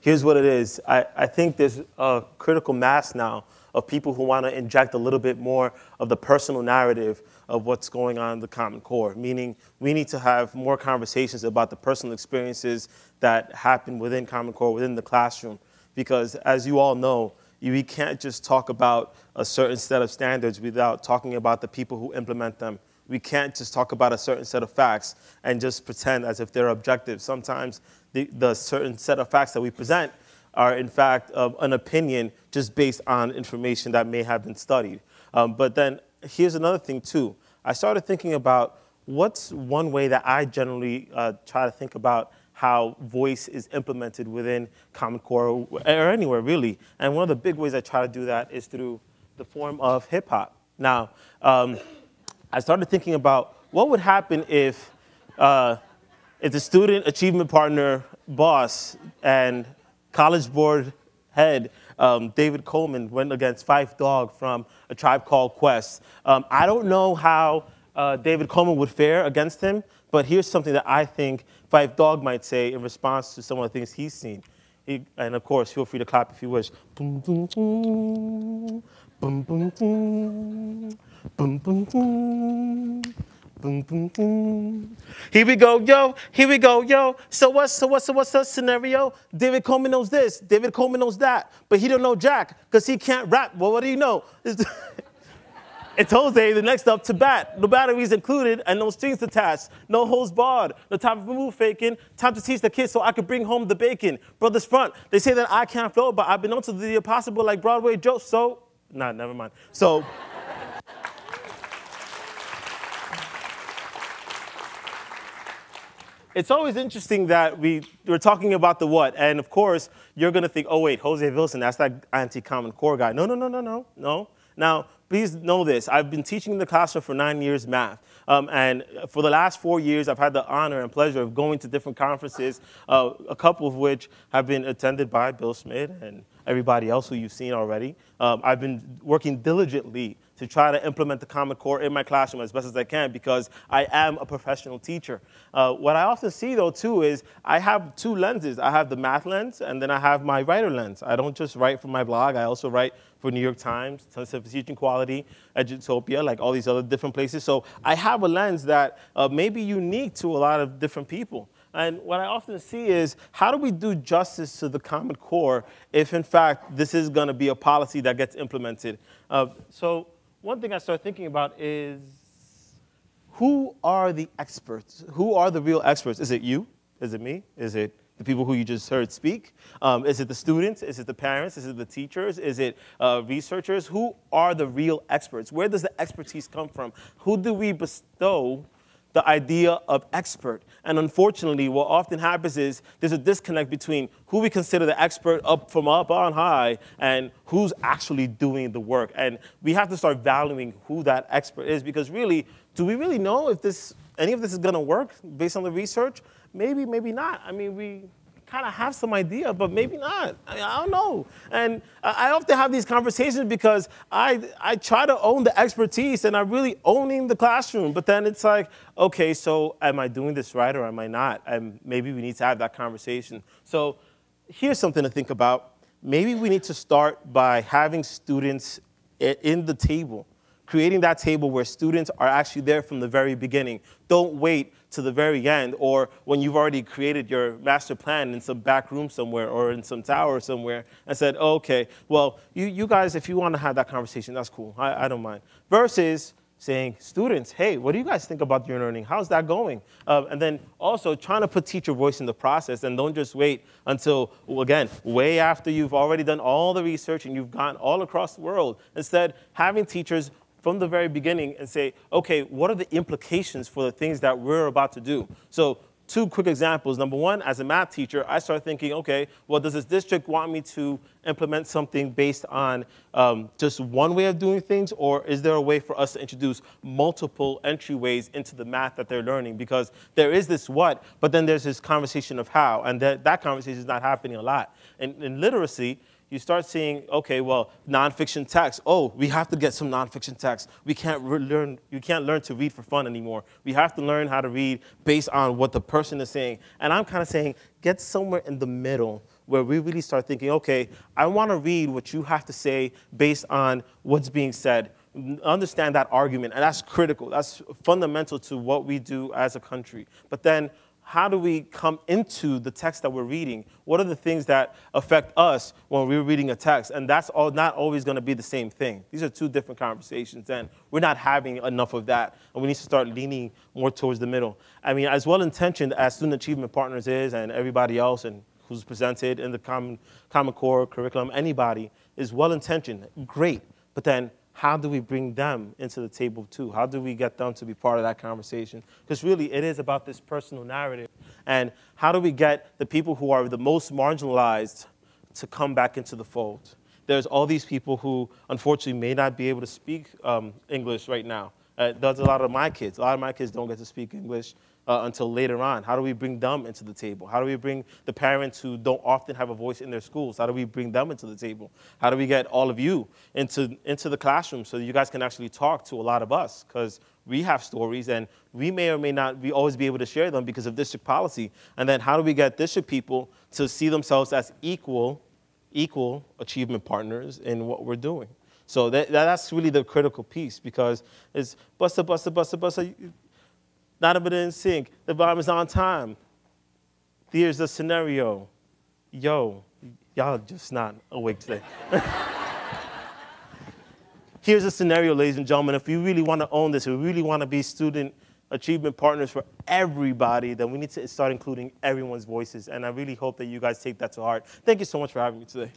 Here's what it is. I think there's a critical mass now of people who want to inject a little bit more of the personal narrative of what's going on in the Common Core, meaning we need to have more conversations about the personal experiences that happen within Common Core, within the classroom. Because as you all know, we can't just talk about a certain set of standards without talking about the people who implement them. We can't just talk about a certain set of facts and just pretend as if they're objective. Sometimes the certain set of facts that we present are, in fact, an opinion just based on information that may have been studied. But then here's another thing, too. I started thinking about what's one way that I generally try to think about how voice is implemented within Common Core or anywhere, really. And one of the big ways I try to do that is through the form of hip-hop. Now, I started thinking about what would happen if the student achievement partner boss and College Board head, David Coleman, went against Phife Dawg from A Tribe Called Quest. I don't know how David Coleman would fare against him, but here's something that I think Phife Dawg might say in response to some of the things he's seen. And of course, feel free to clap if you wish. Boom, boom, boom, boom, boom, boom, boom, boom, boom. Boom, boom, boom. Here we go, yo. So what's the scenario? David Coleman knows this, David Coleman knows that, but he don't know jack because he can't rap. Well, what do you know? It's Jose, the next up to bat. No batteries included and no strings attached. No holds barred. No time for move faking. Time to teach the kids so I could bring home the bacon. Brothers front. They say that I can't flow, but I've been known to do the impossible like Broadway jokes. So, nah, never mind. So. It's always interesting that we're talking about the what, and of course, you're gonna think, oh wait, Jose Vilson, that's that anti-Common Core guy. No. Now, please know this. I've been teaching in the classroom for 9 years math, and for the last 4 years, I've had the honor and pleasure of going to different conferences, a couple of which have been attended by Bill Smith and everybody else who you've seen already. I've been working diligently to try to implement the Common Core in my classroom as best as I can because I am a professional teacher. What I often see, though, too, is I have two lenses. I have the math lens, and then I have my writer lens. I don't just write for my blog. I also write for New York Times, Center for Teaching Quality, Edutopia, like all these other different places. So I have a lens that may be unique to a lot of different people. And what I often see is, how do we do justice to the Common Core if, in fact, this is going to be a policy that gets implemented? So one thing I start thinking about is, who are the experts? Who are the real experts? Is it you? Is it me? Is it the people who you just heard speak? Is it the students? Is it the parents? Is it the teachers? Is it researchers? Who are the real experts? Where does the expertise come from? Who do we bestow the idea of expert? And unfortunately, what often happens is there's a disconnect between who we consider the expert up on high and who's actually doing the work. And we have to start valuing who that expert is, because really, do we really know if any of this is gonna work based on the research? Maybe, maybe not. I mean, we kind of have some idea, but maybe not. I don't know. And I often have these conversations because I try to own the expertise and I'm really owning the classroom. But then it's like, okay, so am I doing this right or am I not? And maybe we need to have that conversation. So here's something to think about. Maybe we need to start by having students in the table, creating that table where students are actually there from the very beginning. Don't wait to the very end, or when you've already created your master plan in some back room somewhere or in some tower somewhere and said, oh, okay, well, you guys, if you want to have that conversation, that's cool. I don't mind. Versus saying, students, hey, what do you guys think about your learning? How's that going? And then also trying to put teacher voice in the process, and don't just wait until, again, way after you've already done all the research and you've gone all across the world. Instead, having teachers from the very beginning and say, okay, what are the implications for the things that we're about to do? So 2 quick examples. Number one, as a math teacher, I start thinking, okay, well, does this district want me to implement something based on just one way of doing things, or is there a way for us to introduce multiple entryways into the math that they're learning? Because there is this what, but then there's this conversation of how, and that conversation is not happening a lot. In literacy, you start seeing, okay, well, nonfiction text. Oh, we have to get some nonfiction text. You can't learn to read for fun anymore. We have to learn how to read based on what the person is saying. And I'm kind of saying, get somewhere in the middle where we really start thinking, okay, I want to read what you have to say based on what's being said. Understand that argument, and that's critical. That's fundamental to what we do as a country. But then, how do we come into the text that we're reading? What are the things that affect us when we're reading a text? And that's all, not always going to be the same thing. These are two different conversations, and we're not having enough of that. And we need to start leaning more towards the middle. I mean, as well-intentioned as Student Achievement Partners is, and everybody else, and who's presented in the Common Core curriculum, anybody is well-intentioned, great. But then, how do we bring them into the table too? How do we get them to be part of that conversation? Because really, it is about this personal narrative. And how do we get the people who are the most marginalized to come back into the fold? There's all these people who, unfortunately, may not be able to speak English right now. That's a lot of my kids. A lot of my kids don't get to speak English until later on. How do we bring them into the table? How do we bring the parents who don't often have a voice in their schools? How do we bring them into the table? How do we get all of you into the classroom so that you guys can actually talk to a lot of us? Because we have stories, and we may or may not always be able to share them because of district policy. And then how do we get district people to see themselves as equal achievement partners in what we're doing? So that's really the critical piece, because it's busta. Not a bit in sync. The volume is on time. Here's the scenario. Yo, y'all just not awake today. Here's a scenario, ladies and gentlemen. If we really want to own this, if we really want to be student achievement partners for everybody, then we need to start including everyone's voices. And I really hope that you guys take that to heart. Thank you so much for having me today.